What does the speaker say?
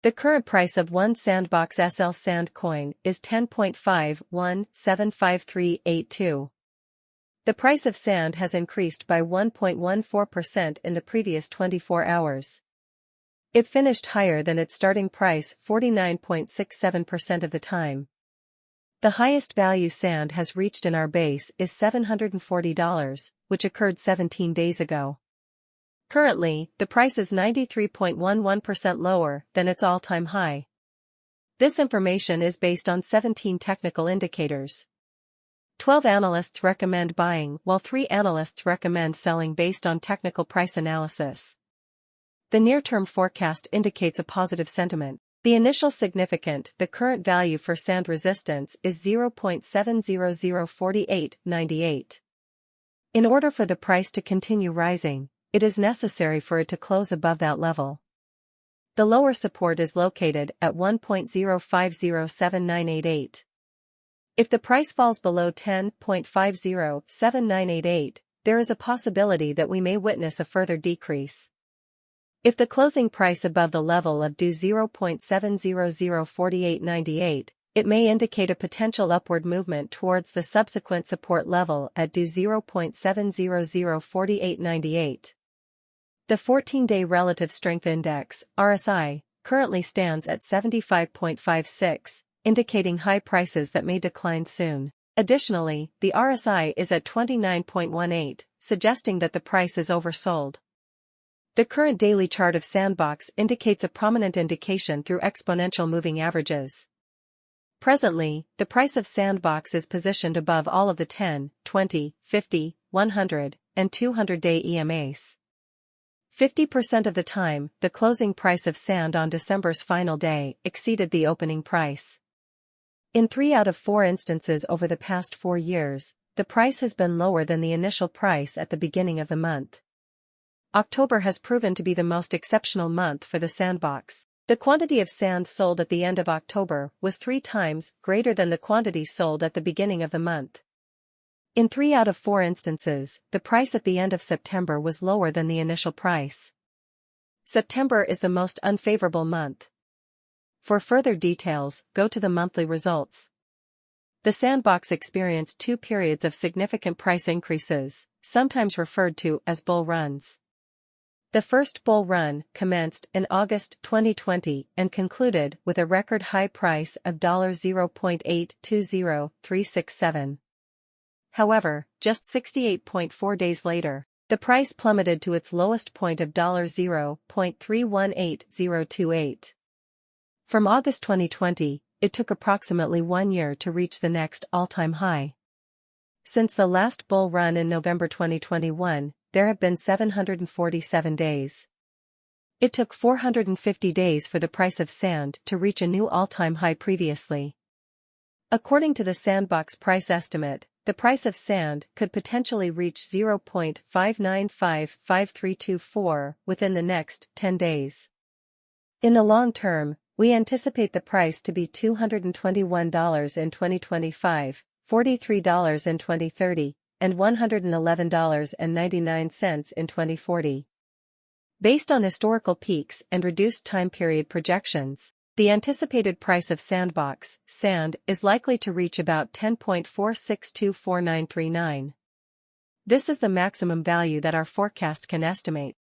The current price of one Sandbox SL Sand coin is 10.51775382. The price of sand has increased by 1.14% in the previous 24 hours. It finished higher than its starting price 49.67% of the time. The highest value sand has reached in our base is $740, which occurred 17 days ago. Currently, the price is 93.11% lower than its all-time high. This information is based on 17 technical indicators. 12 analysts recommend buying while 3 analysts recommend selling based on technical price analysis. The near-term forecast indicates a positive sentiment. The initial significant, the current value for sand resistance is 0.7004898. In order for the price to continue rising, it is necessary for it to close above that level. The lower support is located at 1.050798. If the price falls below 10.507988, there is a possibility that we may witness a further decrease. If the closing price above the level of due 0.7004898, it may indicate a potential upward movement towards the subsequent support level at due 0.7004898. The 14-day Relative Strength Index, RSI, currently stands at 75.56, indicating high prices that may decline soon. Additionally, the RSI is at 29.18, suggesting that the price is oversold. The current daily chart of Sandbox indicates a prominent indication through exponential moving averages. Presently, the price of Sandbox is positioned above all of the 10, 20, 50, 100, and 200-day EMAs. 50% of the time, the closing price of sand on December's final day exceeded the opening price. In 3 out of 4 instances over the past 4 years, the price has been lower than the initial price at the beginning of the month. October has proven to be the most exceptional month for the Sandbox. The quantity of sand sold at the end of October was 3 times greater than the quantity sold at the beginning of the month. In 3 out of 4 instances, the price at the end of September was lower than the initial price. September is the most unfavorable month. For further details, go to the monthly results. The Sandbox experienced 2 periods of significant price increases, sometimes referred to as bull runs. The first bull run commenced in August 2020 and concluded with a record high price of $0.820367. However, just 68.4 days later, the price plummeted to its lowest point of $0.318028. From August 2020, it took approximately 1 year to reach the next all-time high. Since the last bull run in November 2021, there have been 747 days. It took 450 days for the price of sand to reach a new all-time high previously. According to the Sandbox price estimate, the price of sand could potentially reach 0.5955324 within the next 10 days. In the long term, we anticipate the price to be $221 in 2025, $43 in 2030, and $111.99 in 2040. Based on historical peaks and reduced time period projections, the anticipated price of Sandbox, sand, is likely to reach about 10.462499. This is the maximum value that our forecast can estimate.